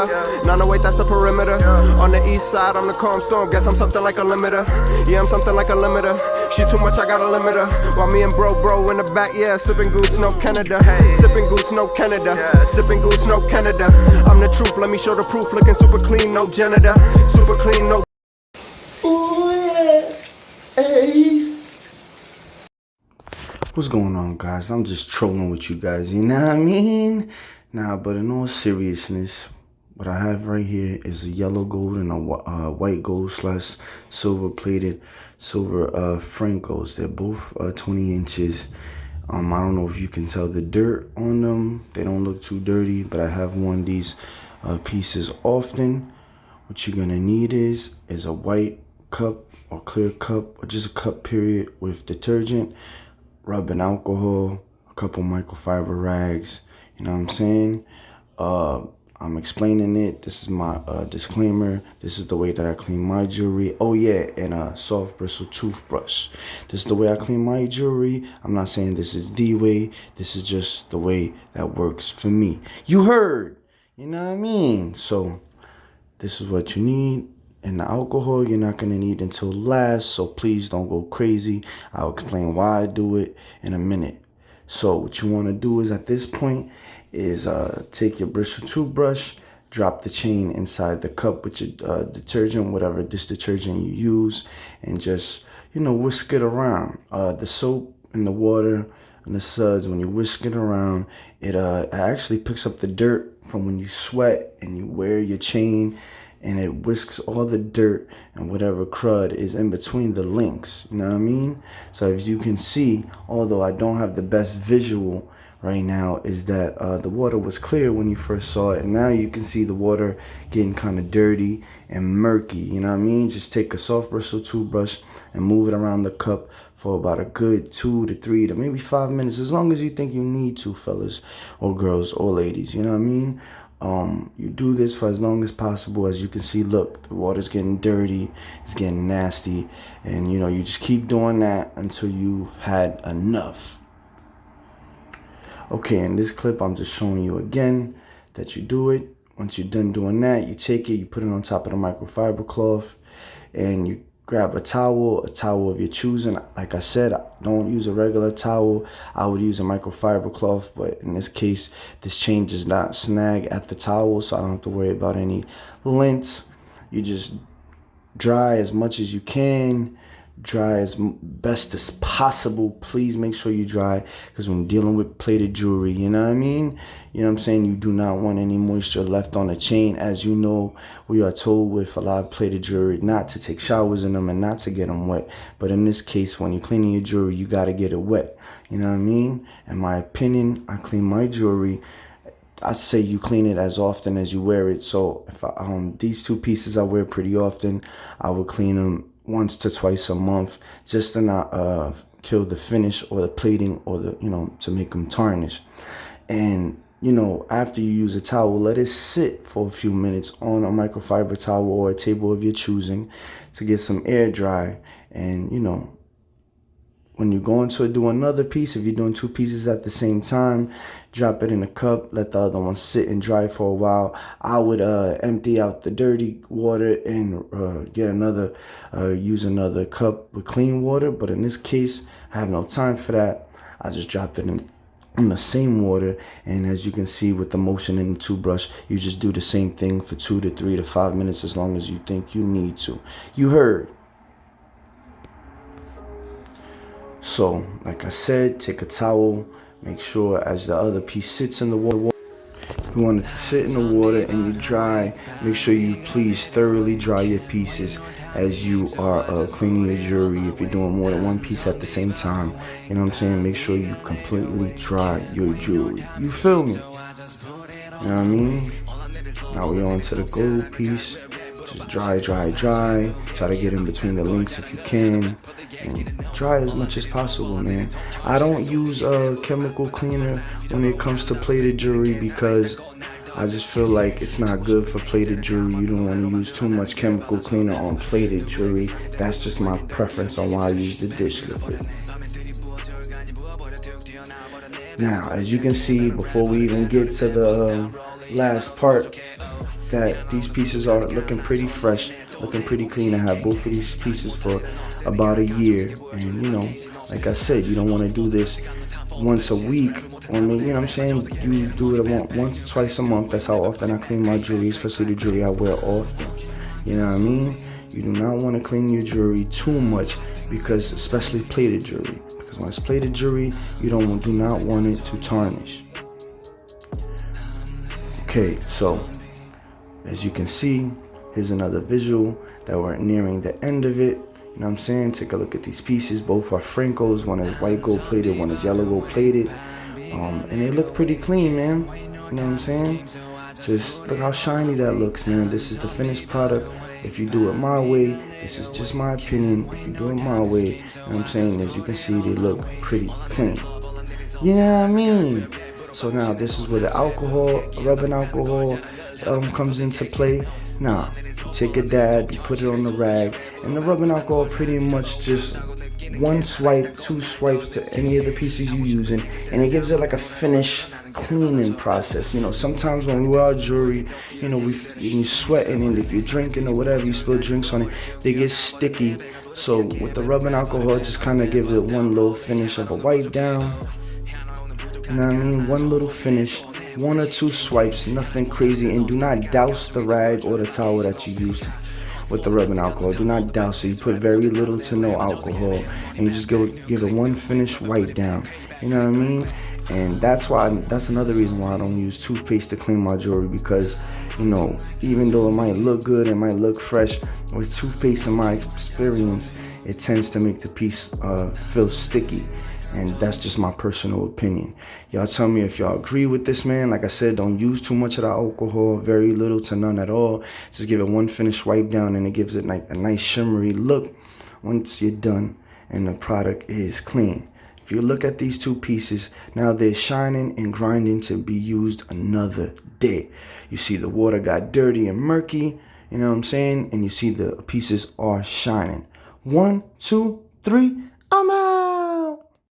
908, that's the perimeter. On the east side, I'm the calm storm. Guess I'm something like a limiter. Yeah, I'm something like a limiter. She too much, I gotta limit her. While me and bro in the back, yeah, sipping goose, no Canada. Sipping goose, no Canada. Sipping goose, no Canada. I'm the truth, let me show the proof. Looking super clean, no janitor. Super clean, no. Ooh, yes. Hey. What's going on, guys? I'm just trolling with you guys, you know what I mean? Nah, but in all seriousness, what I have right here is a yellow gold and a white gold / silver plated silver Francos. They're both 20 inches. I don't know if you can tell the dirt on them. They don't look too dirty, but I have worn these pieces often. What you're gonna need is a white cup or clear cup or just a cup period with detergent, rubbing alcohol, a couple microfiber rags. You know what I'm saying? I'm explaining it. This is my disclaimer. This is the way that I clean my jewelry. Oh yeah, and a soft bristle toothbrush. This is the way I clean my jewelry. I'm not saying this is the way. This is just the way that works for me. You heard? You know what I mean? So this is what you need. And the alcohol you're not gonna need until last, so please don't go crazy. I'll explain why I do it in a minute. So what you want to do is at this point is take your bristle toothbrush, drop the chain inside the cup with your detergent, whatever dish detergent you use, and just, you know, whisk it around. The soap and the water and the suds, when you whisk it around, it actually picks up the dirt from when you sweat and you wear your chain, and it whisks all the dirt and whatever crud is in between the links, you know what I mean? So as you can see, although I don't have the best visual right now, is that the water was clear when you first saw it, and now you can see the water getting kind of dirty and murky, you know what I mean? Just take a soft bristle toothbrush and move it around the cup for about a good 2 to 3 to maybe 5 minutes, as long as you think you need to, fellas or girls or ladies, you know what I mean? You do this for as long as possible. As you can see, look, the water's getting dirty, it's getting nasty, and you know, you just keep doing that until you had enough. Okay, in this clip, I'm just showing you again that you do it. Once you're done doing that, you take it, you put it on top of the microfiber cloth, and you grab a towel of your choosing. Like I said, don't use a regular towel. I would use a microfiber cloth, but in this case, this chain does not snag at the towel, so I don't have to worry about any lint. You just dry as much as you can, dry as best as possible. Please make sure you dry, because when dealing with plated jewelry, you know what I mean? You know what I'm saying? You do not want any moisture left on the chain. As you know, we are told with a lot of plated jewelry not to take showers in them and not to get them wet. But in this case, when you're cleaning your jewelry, you got to get it wet. You know what I mean? In my opinion, I clean my jewelry, I say you clean it as often as you wear it. So if these two pieces I wear pretty often, I would clean them once to twice a month, just to not kill the finish or the plating or the, you know, to make them tarnish. And you know, after you use a towel, let it sit for a few minutes on a microfiber towel or a table of your choosing to get some air dry. And you know, when you're going to do another piece, if you're doing 2 pieces at the same time, drop it in a cup, let the other one sit and dry for a while. I would empty out the dirty water and get another, use another cup with clean water. But in this case, I have no time for that. I just dropped it in the same water, and as you can see with the motion in the toothbrush, you just do the same thing for 2 to 3 to 5 minutes, as long as you think you need to. You heard? So, like I said, take a towel, make sure as the other piece sits in the water, you want it to sit in the water and you dry. Make sure you please thoroughly dry your pieces as you are cleaning your jewelry. If you're doing more than 1 piece at the same time, you know what I'm saying? Make sure you completely dry your jewelry. You feel me? You know what I mean? Now we on to the gold piece. Just dry. Try to get in between the links if you can, and dry as much as possible, man. I don't use a chemical cleaner when it comes to plated jewelry, because I just feel like it's not good for plated jewelry. You don't want to use too much chemical cleaner on plated jewelry. That's just my preference on why I use the dish liquid. Now, as you can see, before we even get to the last part, that these pieces are looking pretty fresh, looking pretty clean. I have both of these pieces for about a year. And, you know, like I said, you don't want to do this once a week, or maybe, you know what I'm saying, you do it once, twice a month. That's how often I clean my jewelry, especially the jewelry I wear often. You know what I mean? You do not want to clean your jewelry too much, because especially plated jewelry, because when it's plated jewelry, you do not want it to tarnish. Okay, so as you can see, here's another visual that we're nearing the end of it. You know what I'm saying? Take a look at these pieces. Both are Francos. One is white gold plated, one is yellow gold plated. And they look pretty clean, man. You know what I'm saying? Just look how shiny that looks, man. This is the finished product. If you do it my way, this is just my opinion. If you do it my way, you know what I'm saying? As you can see, they look pretty clean. You know what I mean? So now this is where the alcohol, rubbing alcohol, comes into play. Now, you take a dab, you put it on the rag, and the rubbing alcohol pretty much just one swipe, two swipes to any of the pieces you're using, and it gives it like a finish cleaning process. You know, sometimes when we wear our jewelry, you know, when you're sweating, and if you're drinking or whatever, you spill drinks on it, they get sticky. So with the rubbing alcohol, it just kind of gives it one little finish of a wipe down. You know what I mean? One little finish, one or two swipes, nothing crazy. And do not douse the rag or the towel that you used with the rubbing alcohol. Do not douse it. You put very little to no alcohol, and you just give it one finish wipe down. You know what I mean? And that's another reason why I don't use toothpaste to clean my jewelry, because, you know, even though it might look good, it might look fresh, with toothpaste, in my experience, it tends to make the piece feel sticky. And that's just my personal opinion. Y'all tell me if y'all agree with this, man. Like I said, don't use too much of the alcohol, very little to none at all. Just give it one finish wipe down, and it gives it like a nice shimmery look once you're done and the product is clean. If you look at these two pieces, now they're shining and grinding to be used another day. You see the water got dirty and murky, you know what I'm saying? And you see the pieces are shining. 1, 2, 3, I'm out.